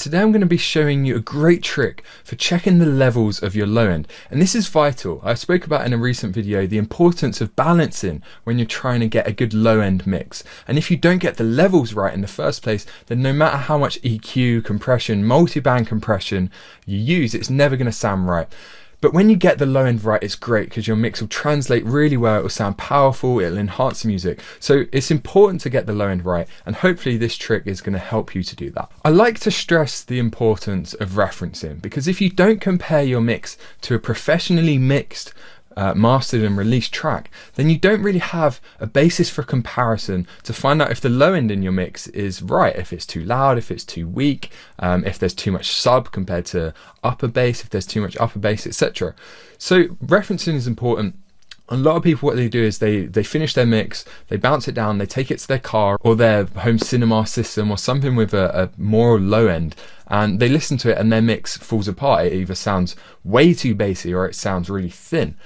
today I'm going to be showing you a great trick for checking the levels of your low end. And this is vital. I spoke about in a recent video the importance of balancing when you're trying to get a good low end mix. And if you don't get the levels right in the first place, then no matter how much EQ, compression, multiband compression you use, it's never going to sound right. But when you get the low end right, it's great because your mix will translate really well, it will sound powerful, it'll enhance the music. So it's important to get the low end right, and hopefully this trick is going to help you to do that. I like to stress the importance of referencing, because if you don't compare your mix to a professionally mixed mastered and released track, then you don't really have a basis for comparison to find out if the low end in your mix is right, if it's too loud, if it's too weak, if there's too much sub compared to upper bass, if there's too much upper bass, etc. So referencing is important. A lot of people, what they do is they finish their mix, they bounce it down, they take it to their car or their home cinema system or something with a more low end, and they listen to it and their mix falls apart. It either sounds way too bassy or it sounds really thin.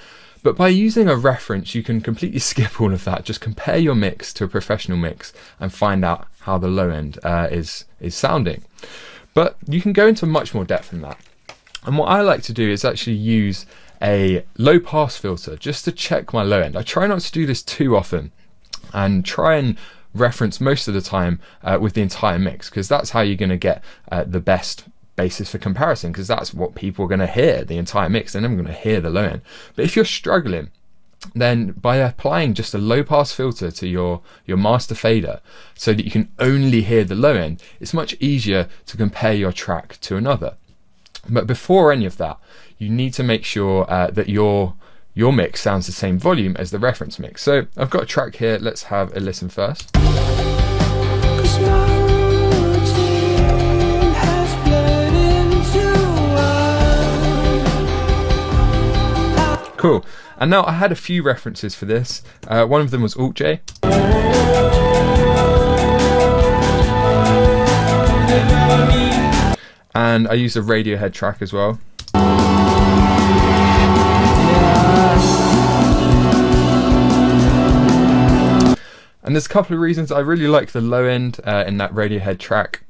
But by using a reference, you can completely skip all of that. Just compare your mix to a professional mix and find out how the low end is sounding. But you can go into much more depth than that. And what I like to do is actually use a low pass filter just to check my low end. I try not to do this too often and try and reference most of the time with the entire mix, because that's how you're going to get the best basis for comparison, because that's what people are going to hear, the entire mix. They're never going to hear the low end. But if you're struggling, then by applying just a low pass filter to your master fader so that you can only hear the low end, it's much easier to compare your track to another. But before any of that, you need to make sure that your mix sounds the same volume as the reference mix. So I've got a track here, let's have a listen first. Cool. And now I had a few references for this. One of them was Alt J. And I used a Radiohead track as well. And there's a couple of reasons I really like the low end in that Radiohead track.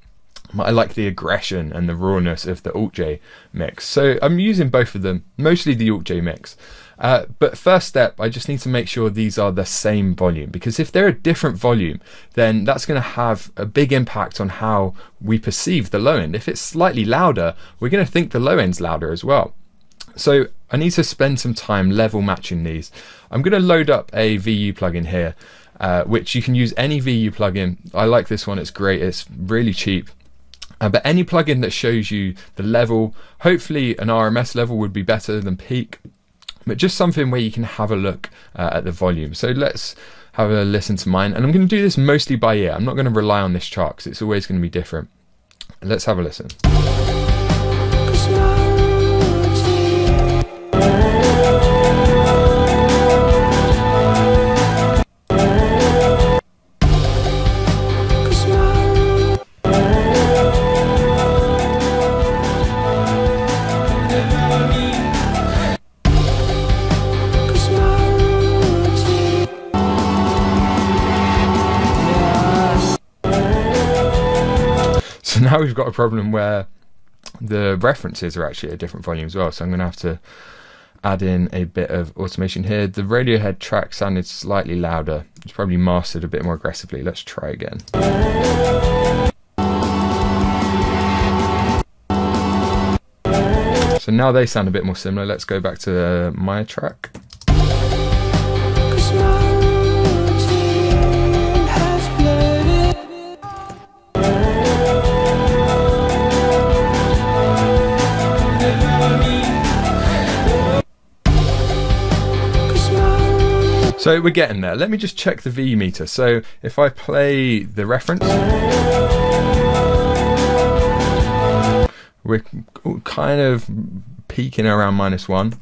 I like the aggression and the rawness of the Alt J mix. So I'm using both of them, mostly the Alt J mix. But first step, I just need to make sure these are the same volume, because if they're a different volume, then that's going to have a big impact on how we perceive the low end. If it's slightly louder, we're going to think the low end's louder as well. So I need to spend some time level matching these. I'm going to load up a VU plugin here, which you can use any VU plugin. I like this one, it's great, it's really cheap. But any plugin that shows you the level, hopefully an RMS level would be better than peak, but just something where you can have a look at the volume. So let's have a listen to mine, and I'm going to do this mostly by ear. I'm not going to rely on this chart because it's always going to be different. Let's have a listen. So now we've got a problem where the references are actually at a different volume as well. So I'm going to have to add in a bit of automation here. The Radiohead track sounded slightly louder. It's probably mastered a bit more aggressively. Let's try again. So now they sound a bit more similar. Let's go back to my track. So we're getting there. Let me just check the VU meter. So if I play the reference, we're kind of peaking around -1.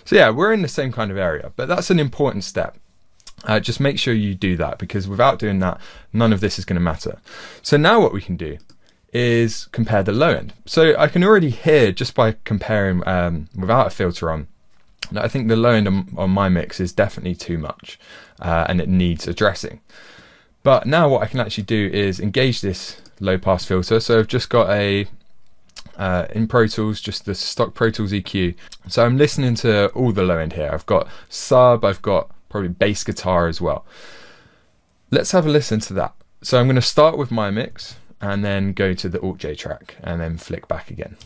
So yeah, we're in the same kind of area, but that's an important step. Just make sure you do that, because without doing that, none of this is going to matter. So now what we can do is compare the low end. So I can already hear, just by comparing without a filter on, Now, I think the low end on my mix is definitely too much, and it needs addressing. But now what I can actually do is engage this low pass filter. So I've just got a in Pro Tools, just the stock Pro Tools EQ. So I'm listening to all the low end here. I've got sub, I've got probably bass guitar as well. Let's have a listen to that. So I'm going to start with my mix and then go to the Alt J track and then flick back again.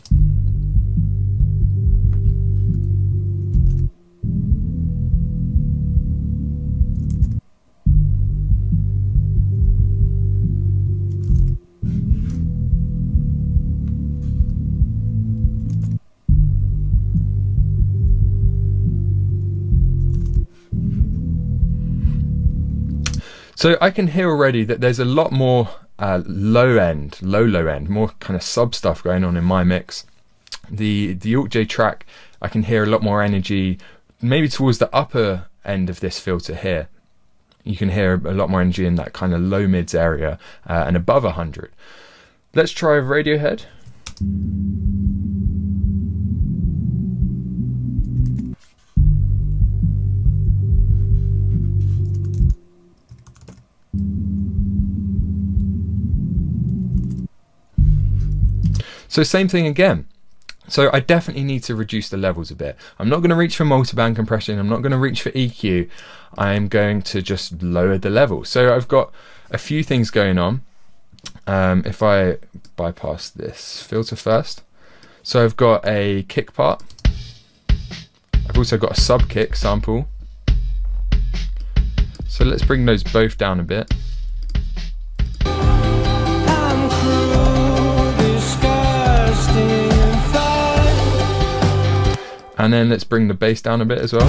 So I can hear already that there's a lot more low end, more kind of sub stuff going on in my mix. The Alt J track, I can hear a lot more energy, maybe towards the upper end of this filter here. You can hear a lot more energy in that kind of low mids area and above 100. Let's try Radiohead. So same thing again. So I definitely need to reduce the levels a bit. I'm not going to reach for multiband compression. I'm not going to reach for EQ. I'm going to just lower the level. So I've got a few things going on. If I bypass this filter first. So I've got a kick part. I've also got a sub kick sample. So let's bring those both down a bit. And then let's bring the bass down a bit as well.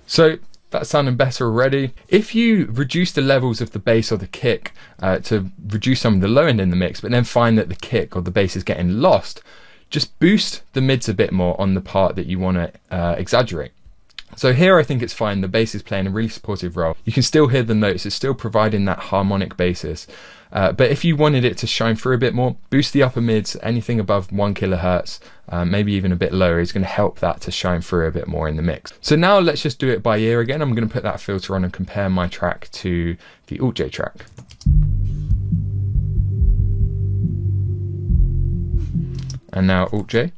So that's sounding better already. If you reduce the levels of the bass or the kick to reduce some of the low end in the mix, but then find that the kick or the bass is getting lost, just boost the mids a bit more on the part that you want to exaggerate. So here I think it's fine. The bass is playing a really supportive role. You can still hear the notes. It's still providing that harmonic basis. But if you wanted it to shine through a bit more, boost the upper mids. Anything above 1 kilohertz, maybe even a bit lower, is going to help that to shine through a bit more in the mix. So now let's just do it by ear again. I'm going to put that filter on and compare my track to the Alt J track. And now Alt J.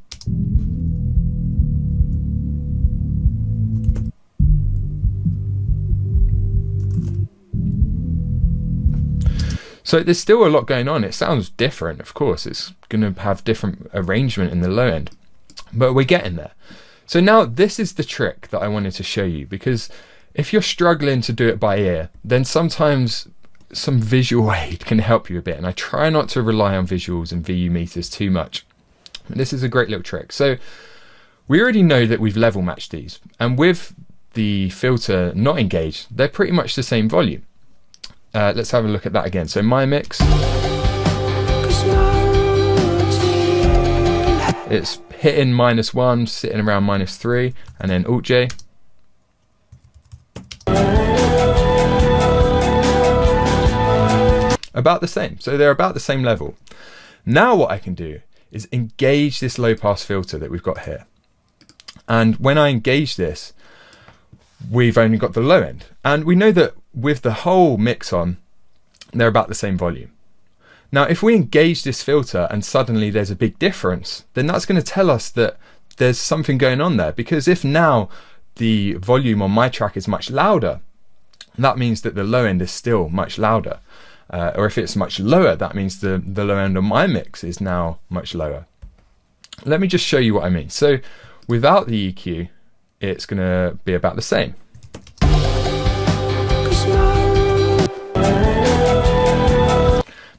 So there's still a lot going on. It sounds different, of course. It's going to have different arrangement in the low end, but we're getting there. So now this is the trick that I wanted to show you, because if you're struggling to do it by ear, then sometimes some visual aid can help you a bit. And I try not to rely on visuals and VU meters too much. But this is a great little trick. So we already know that we've level matched these, and with the filter not engaged, they're pretty much the same volume. Let's have a look at that again. So my mix, it's hitting -1, sitting around -3, and then Alt J. About the same. So they're about the same level. Now what I can do is engage this low pass filter that we've got here. And when I engage this, we've only got the low end. And we know that with the whole mix on, they're about the same volume. Now, if we engage this filter and suddenly there's a big difference, then that's going to tell us that there's something going on there. Because if now the volume on my track is much louder, that means that the low end is still much louder. Or if it's much lower, that means the low end on my mix is now much lower. Let me just show you what I mean. So without the EQ, it's going to be about the same.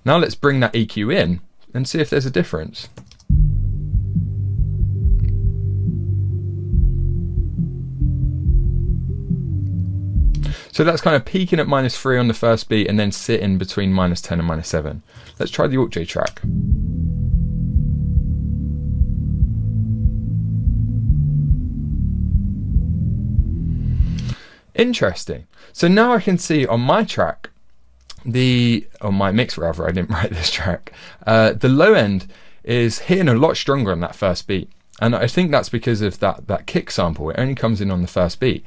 Now let's bring that EQ in and see if there's a difference. So that's kind of peaking at -3 on the first beat and then sitting between -10 and -7. Let's try the Alt J track. Interesting. So now I can see on my track, on my mix rather, I didn't write this track, the low end is hitting a lot stronger on that first beat. And I think that's because of that kick sample. It only comes in on the first beat.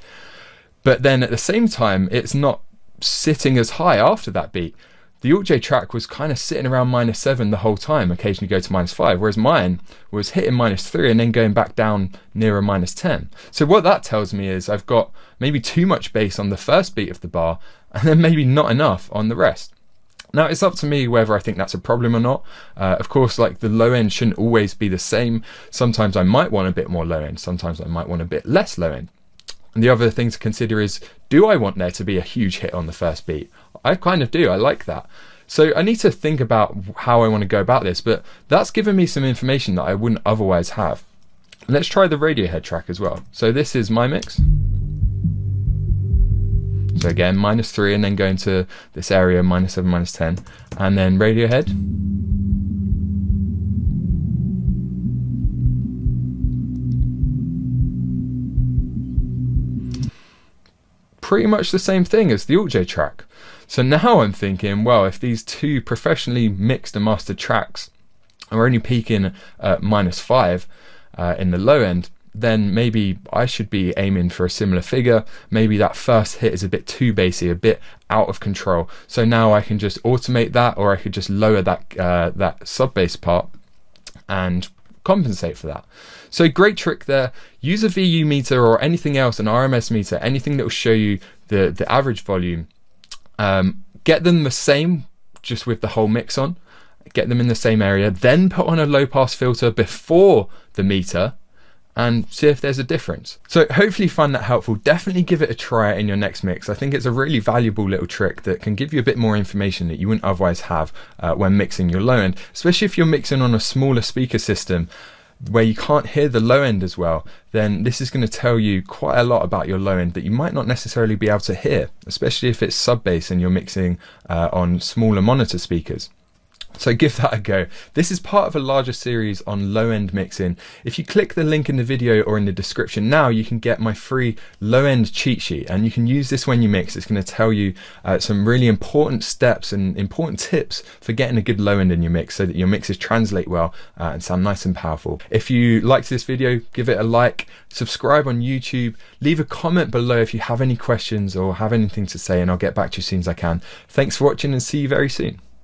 But then at the same time, it's not sitting as high after that beat. The Alt J track was kind of sitting around -7 the whole time, occasionally go to -5, whereas mine was hitting -3 and then going back down nearer -10. So what that tells me is I've got maybe too much bass on the first beat of the bar and then maybe not enough on the rest. Now it's up to me whether I think that's a problem or not. Of course, like the low end shouldn't always be the same. Sometimes I might want a bit more low end, sometimes I might want a bit less low end. And the other thing to consider is, do I want there to be a huge hit on the first beat? I kind of do, I like that. So I need to think about how I want to go about this, but that's given me some information that I wouldn't otherwise have. Let's try the Radiohead track as well. So this is my mix. So again, -3 and then going to this area, -7, -10, and then Radiohead. Pretty much the same thing as the Alt J track. So now I'm thinking, well, if these two professionally mixed and mastered tracks are only peaking at -5 in the low end, then maybe I should be aiming for a similar figure. Maybe that first hit is a bit too bassy, a bit out of control. So now I can just automate that, or I could just lower that sub bass part and compensate for that. So great trick there. Use a VU meter or anything else, an RMS meter, anything that will show you the average volume. Get them the same, just with the whole mix on. Get them in the same area, then put on a low pass filter before the meter and see if there's a difference. So hopefully you find that helpful. Definitely give it a try in your next mix. I think it's a really valuable little trick that can give you a bit more information that you wouldn't otherwise have when mixing your low end, especially if you're mixing on a smaller speaker system where you can't hear the low end as well. Then this is going to tell you quite a lot about your low end that you might not necessarily be able to hear, especially if it's sub bass and you're mixing on smaller monitor speakers. So give that a go. This is part of a larger series on low end mixing. If you click the link in the video or in the description now, you can get my free low end cheat sheet, and you can use this when you mix. It's going to tell you some really important steps and important tips for getting a good low end in your mix so that your mixes translate well and sound nice and powerful. If you liked this video, give it a like, subscribe on YouTube, leave a comment below if you have any questions or have anything to say, and I'll get back to you as soon as I can. Thanks for watching and see you very soon.